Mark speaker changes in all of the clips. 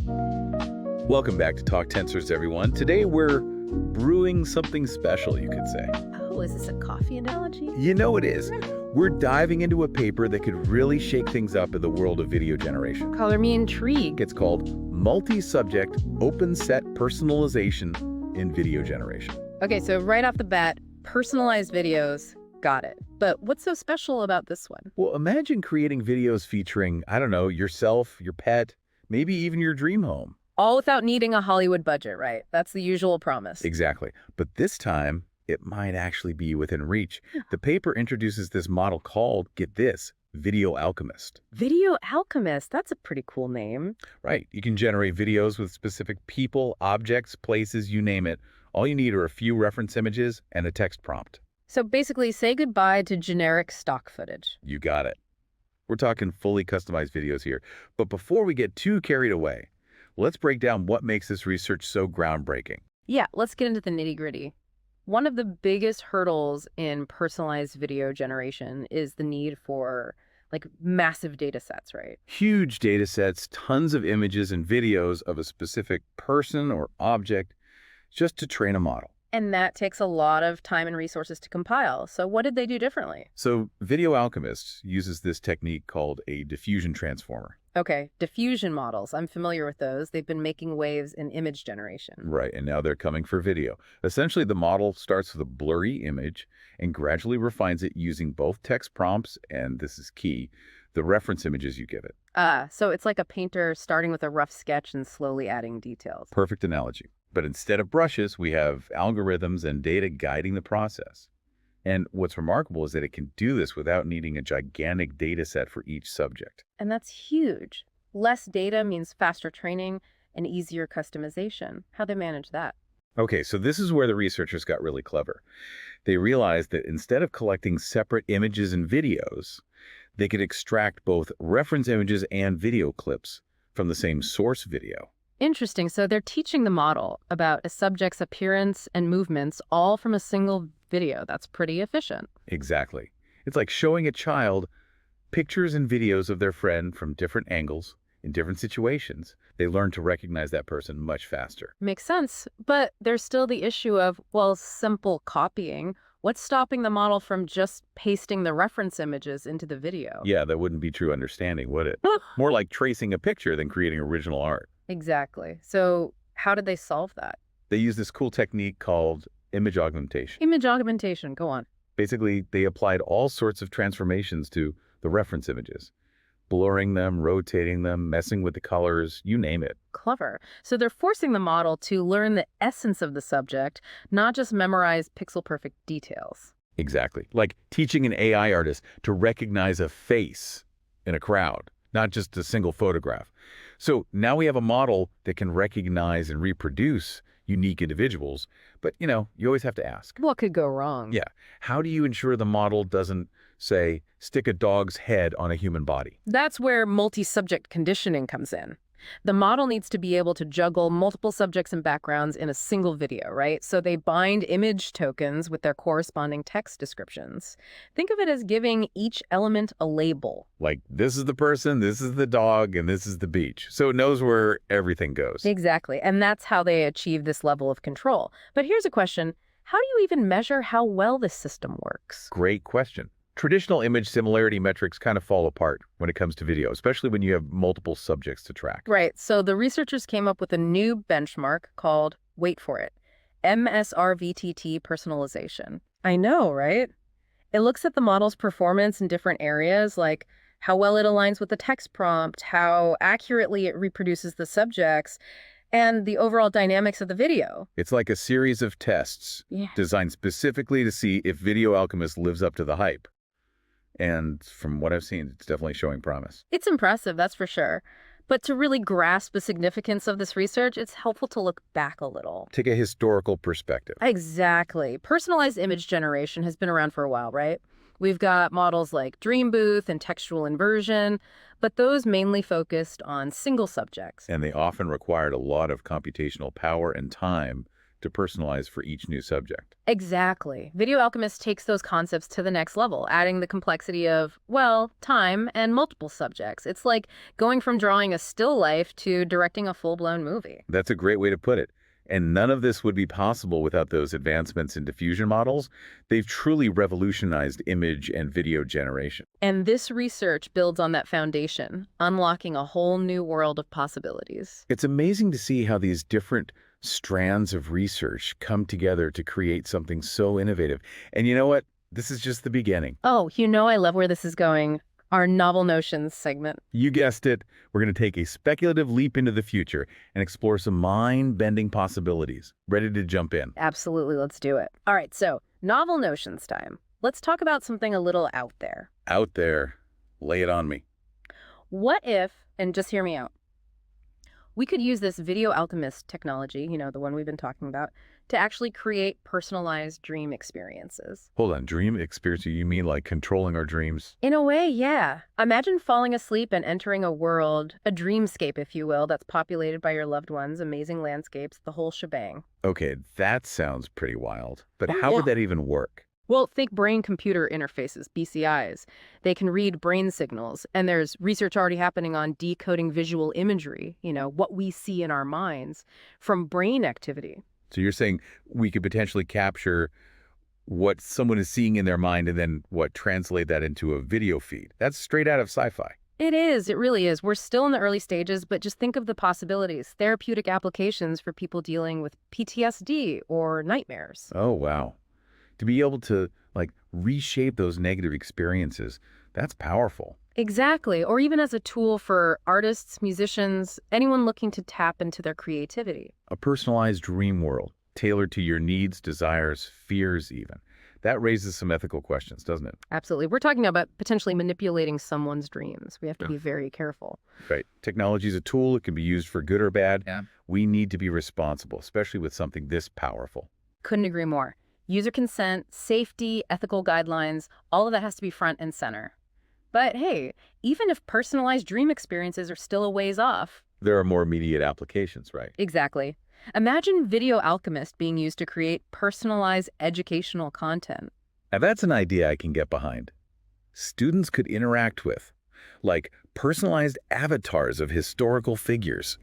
Speaker 1: Welcome back to Talk Tensors, everyone. Today we're brewing something special, you could say.
Speaker 2: Oh, is this a coffee analogy?
Speaker 1: You know it is. We're diving into a paper that could really shake things up in the world of video generation.
Speaker 2: Color me intrigued.
Speaker 1: It's called Multi-Subject Open-set Personalization in Video Generation.
Speaker 2: Okay, so right off the bat, personalized videos, got it. But what's so special about this one?
Speaker 1: Well, imagine creating videos featuring, I don't know, yourself, your pet, maybe even your dream home.
Speaker 2: All without needing a Hollywood budget, right? That's the usual promise.
Speaker 1: Exactly. But this time, it might actually be within reach. The paper introduces this model called, get this, Video Alchemist.
Speaker 2: Video Alchemist, that's a pretty cool name.
Speaker 1: Right. You can generate videos with specific people, objects, places, you name it. All you need are a few reference images and a text prompt.
Speaker 2: So basically, say goodbye to generic stock footage.
Speaker 1: You got it. We're talking fully customized videos here. But before we get too carried away, let's break down what makes this research so groundbreaking.
Speaker 2: Yeah, let's get into the nitty-gritty. One of the biggest hurdles in personalized video generation is the need for massive data sets, right?
Speaker 1: Huge data sets, tons of images and videos of a specific person or object just to train a model.
Speaker 2: And that takes a lot of time and resources to compile. So what did they do differently?
Speaker 1: So Video Alchemist uses this technique called a diffusion transformer.
Speaker 2: Okay, diffusion models. I'm familiar with those. They've been making waves in image generation.
Speaker 1: Right, and now they're coming for video. Essentially, the model starts with a blurry image and gradually refines it using both text prompts, and this is key, the reference images you give it.
Speaker 2: So it's like a painter starting with a rough sketch and slowly adding details.
Speaker 1: Perfect analogy. But instead of brushes, we have algorithms and data guiding the process. And what's remarkable is that it can do this without needing a gigantic data set for each subject.
Speaker 2: And that's huge. Less data means faster training and easier customization. How'd they manage that?
Speaker 1: Okay, so this is where the researchers got really clever. They realized that instead of collecting separate images and videos, they could extract both reference images and video clips from the same source video.
Speaker 2: Interesting. So they're teaching the model about a subject's appearance and movements all from a single video. That's pretty efficient.
Speaker 1: Exactly. It's like showing a child pictures and videos of their friend from different angles in different situations. They learn to recognize that person much faster.
Speaker 2: Makes sense. But there's still the issue of, well, simple copying. What's stopping the model from just pasting the reference images into the video?
Speaker 1: Yeah, that wouldn't be true understanding, would it? More like tracing a picture than creating original art.
Speaker 2: Exactly. So how did they solve that?
Speaker 1: They use this cool technique called image augmentation.
Speaker 2: Image augmentation, go on.
Speaker 1: Basically, they applied all sorts of transformations to the reference images, blurring them, rotating them, messing with the colors, you name it.
Speaker 2: Clever. So they're forcing the model to learn the essence of the subject, not just memorize pixel-perfect details.
Speaker 1: Exactly. Like teaching an AI artist to recognize a face in a crowd, not just a single photograph. So now we have a model that can recognize and reproduce unique individuals, but you always have to ask.
Speaker 2: What could go wrong?
Speaker 1: Yeah. How do you ensure the model doesn't, say, stick a dog's head on a human body?
Speaker 2: That's where multi-subject conditioning comes in. The model needs to be able to juggle multiple subjects and backgrounds in a single video, right? So they bind image tokens with their corresponding text descriptions. Think of it as giving each element a label.
Speaker 1: Like, this is the person, this is the dog, and this is the beach. So it knows where everything goes.
Speaker 2: Exactly. And that's how they achieve this level of control. But here's a question. How do you even measure how well this system works?
Speaker 1: Great question. Traditional image similarity metrics kind of fall apart when it comes to video, especially when you have multiple subjects to track.
Speaker 2: Right. So the researchers came up with a new benchmark called, wait for it, MSRVTT personalization. I know, right? It looks at the model's performance in different areas, like how well it aligns with the text prompt, how accurately it reproduces the subjects, and the overall dynamics of the video.
Speaker 1: It's like a series of tests designed specifically to see if Video Alchemist lives up to the hype. And from what I've seen, it's definitely showing promise.
Speaker 2: It's impressive, that's for sure. But to really grasp the significance of this research, it's helpful to look back a little.
Speaker 1: Take a historical perspective.
Speaker 2: Exactly. Personalized image generation has been around for a while, right? We've got models like Dream Booth and textual inversion, but those mainly focused on single subjects.
Speaker 1: And they often required a lot of computational power and time to personalize for each new subject.
Speaker 2: Exactly. Video Alchemist takes those concepts to the next level, adding the complexity of, well, time and multiple subjects. It's like going from drawing a still life to directing a full-blown movie.
Speaker 1: That's a great way to put it. And none of this would be possible without those advancements in diffusion models. They've truly revolutionized image and video generation.
Speaker 2: And this research builds on that foundation, unlocking a whole new world of possibilities.
Speaker 1: It's amazing to see how these different strands of research come together to create something so innovative. And you know what? This is just the beginning.
Speaker 2: Oh, I love where this is going. Our Novel Notions segment.
Speaker 1: You guessed it. We're going to take a speculative leap into the future and explore some mind-bending possibilities. Ready to jump in?
Speaker 2: Absolutely, let's do it. All right, so Novel Notions time. Let's talk about something a little out there.
Speaker 1: Out there. Lay it on me.
Speaker 2: What if, and just hear me out, we could use this Video Alchemist technology, the one we've been talking about, to actually create personalized dream experiences.
Speaker 1: Hold on. Dream experience? You mean like controlling our dreams?
Speaker 2: In a way, yeah. Imagine falling asleep and entering a world, a dreamscape, if you will, that's populated by your loved ones, amazing landscapes, the whole shebang.
Speaker 1: Okay, that sounds pretty wild. But how would that even work?
Speaker 2: Well, think brain-computer interfaces, BCIs. They can read brain signals, and there's research already happening on decoding visual imagery, what we see in our minds, from brain activity.
Speaker 1: So you're saying we could potentially capture what someone is seeing in their mind and then translate that into a video feed. That's straight out of sci-fi.
Speaker 2: It is. It really is. We're still in the early stages, but just think of the possibilities. Therapeutic applications for people dealing with PTSD or nightmares.
Speaker 1: Oh, wow. To be able to, reshape those negative experiences, that's powerful.
Speaker 2: Exactly. Or even as a tool for artists, musicians, anyone looking to tap into their creativity.
Speaker 1: A personalized dream world, tailored to your needs, desires, fears even. That raises some ethical questions, doesn't it?
Speaker 2: Absolutely. We're talking about potentially manipulating someone's dreams. We have to be very careful.
Speaker 1: Right. Technology is a tool. It can be used for good or bad.
Speaker 3: Yeah.
Speaker 1: We need to be responsible, especially with something this powerful.
Speaker 2: Couldn't agree more. User consent, safety, ethical guidelines, all of that has to be front and center. But hey, even if personalized dream experiences are still a ways off.
Speaker 1: There are more immediate applications, right?
Speaker 2: Exactly. Imagine Video Alchemist being used to create personalized educational content.
Speaker 1: Now that's an idea I can get behind. Students could interact with, like personalized avatars of historical figures,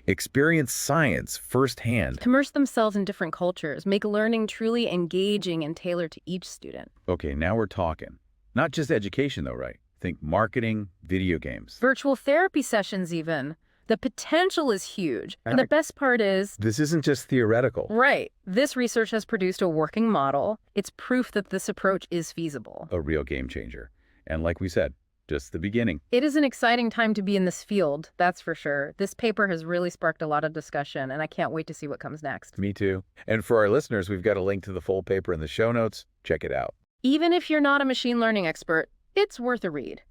Speaker 1: experience science firsthand.
Speaker 2: Immerse themselves in different cultures, make learning truly engaging and tailored to each student.
Speaker 1: Okay, now we're talking. Not just education though, right? Think marketing, video games.
Speaker 2: Virtual therapy sessions even. The potential is huge. And the best part is...
Speaker 1: This isn't just theoretical.
Speaker 2: Right. This research has produced a working model. It's proof that this approach is feasible.
Speaker 1: A real game changer. And like we said, just the beginning.
Speaker 2: It is an exciting time to be in this field, that's for sure. This paper has really sparked a lot of discussion, and I can't wait to see what comes next.
Speaker 1: Me too. And for our listeners, we've got a link to the full paper in the show notes. Check it out.
Speaker 2: Even if you're not a machine learning expert, it's worth a read.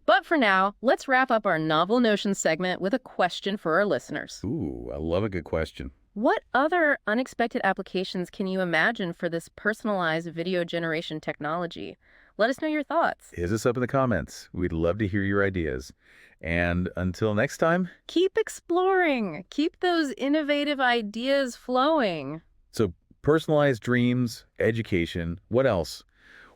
Speaker 2: But for now, let's wrap up our Novel Notions segment with a question for our listeners.
Speaker 1: Ooh, I love a good question.
Speaker 2: What other unexpected applications can you imagine for this personalized video generation technology? Let us know your thoughts.
Speaker 1: Hit us up in the comments. We'd love to hear your ideas. And until next time,
Speaker 2: keep exploring. Keep those innovative ideas flowing.
Speaker 1: So personalized dreams, education, what else?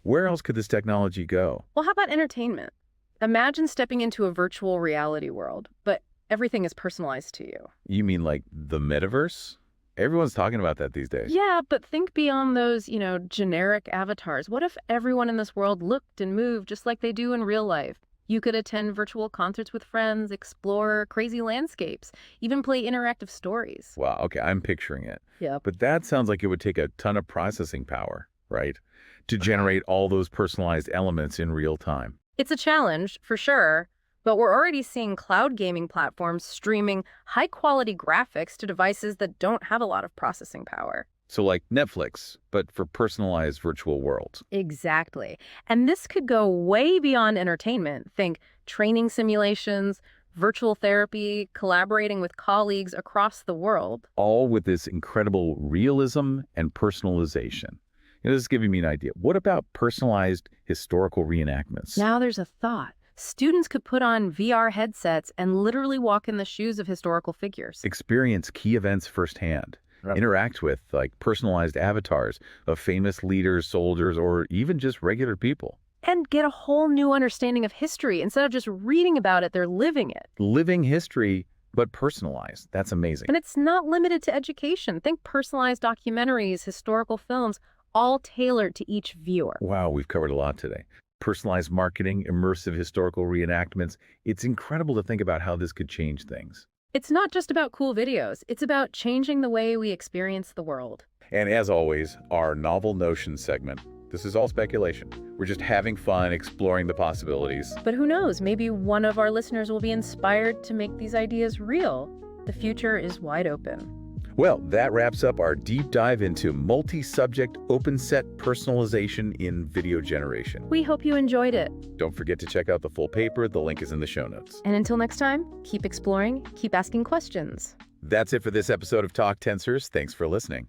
Speaker 1: Where else could this technology go?
Speaker 2: Well, how about entertainment? Imagine stepping into a virtual reality world, but everything is personalized to you.
Speaker 1: You mean like the metaverse? Everyone's talking about that these days.
Speaker 2: Yeah, but think beyond those, generic avatars. What if everyone in this world looked and moved just like they do in real life? You could attend virtual concerts with friends, explore crazy landscapes, even play interactive stories.
Speaker 1: Wow, okay, I'm picturing it.
Speaker 2: Yeah.
Speaker 1: But that sounds like it would take a ton of processing power, right? To generate all those personalized elements in real time.
Speaker 2: It's a challenge, for sure, but we're already seeing cloud gaming platforms streaming high-quality graphics to devices that don't have a lot of processing power.
Speaker 1: So like Netflix, but for personalized virtual worlds.
Speaker 2: Exactly. And this could go way beyond entertainment. Think training simulations, virtual therapy, collaborating with colleagues across the world.
Speaker 1: All with this incredible realism and personalization. This is giving me an idea. What about personalized historical reenactments?
Speaker 2: Now there's a thought. Students could put on VR headsets and literally walk in the shoes of historical figures.
Speaker 1: Experience key events firsthand. interact with, like personalized avatars of famous leaders, soldiers, or even just regular people.
Speaker 2: And get a whole new understanding of history. Instead of just reading about it, they're living it.
Speaker 1: Living history, but personalized. That's amazing.
Speaker 2: And it's not limited to education. Think personalized documentaries, historical films, all tailored to each viewer.
Speaker 1: Wow, we've covered a lot today. Personalized marketing, immersive historical reenactments. It's incredible to think about how this could change things.
Speaker 2: It's not just about cool videos. It's about changing the way we experience the world.
Speaker 1: And as always, our novel notion segment. This is all speculation. We're just having fun exploring the possibilities.
Speaker 2: But who knows, maybe one of our listeners will be inspired to make these ideas real. The future is wide open.
Speaker 1: Well, that wraps up our deep dive into multi-subject open-set personalization in video generation.
Speaker 2: We hope you enjoyed it.
Speaker 1: Don't forget to check out the full paper. The link is in the show notes.
Speaker 2: And until next time, keep exploring, keep asking questions.
Speaker 1: That's it for this episode of Talk Tensors. Thanks for listening.